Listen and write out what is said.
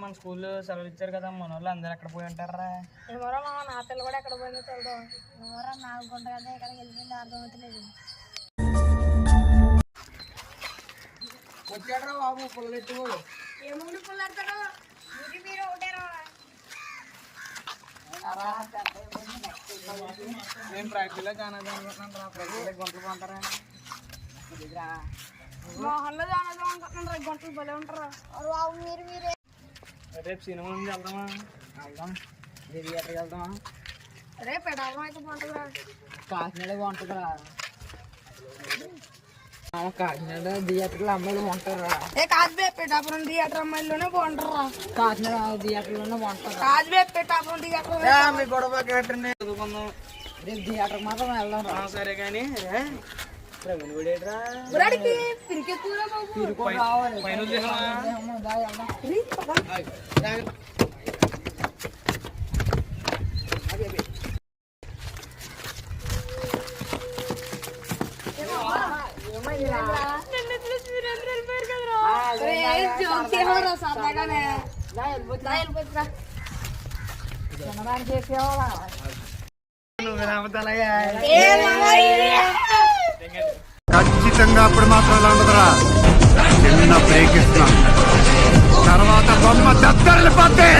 మన స్కూల్లో సెలవు ఇచ్చారు కదా, మన వాళ్ళు అందరూ ఎక్కడ పోయి ఉంటారా? ఏమోరా మా నా పిల్ల కూడా ఎక్కడ పోయిందో తెలియదు. ఏమోరా నాకు గుంట కదా ఎక్కడికి వెళ్ళిపోయిందో అర్థమవుతలేదు. వచ్చాడరా బాబు పుల్లలు ఎత్తు. ఏముంది పుల్ల ఎడతాడు మీరు ఒకటేరా. నేను ప్రాక్టీలో జానది అనుకుంటున్నాను రా. ప్రాక్టీలో గుంటలు పోతారా? మోహన్లో జానది అనుకుంటున్నాను రా. గుంటలు భలే ఉంటారా బాబు. మీరే రేపు సినిమా నుంచి వెళ్దామా? వెళ్దాం. థియేటర్కి వెళ్దామా? రేపు పెడాలం అయితే బాగుంటుందిరా. కాకినాడ బాగుంటుందిరా. కాకినాడ థియేటర్లో అమ్మాయిలు బాగుంటారా? కాజుబే పెట్టాపురం థియేటర్ అమ్మాయిలోనే బాగుంటారా. కాకినాడ థియేటర్లోనే బాగుంటారా? కాజుబే పెట్టాపురం థియేటర్ మీ గొడవ చదువుకుందాం. రేపు థియేటర్ మాత్రం వెళ్దాం రా. సరే కానీ ప్రవీణ్ గుడేట్రా బురాడికి పిరికెత్తురా బాబు. రావాలి పైన ఖచ్చితంగా అప్పుడు మాత్రం ఇలా ఉండదురా. చిన్న బ్రేక్ ఇస్తున్నా, తర్వాత బొమ్మ దద్దరిల్లిపోద్ది.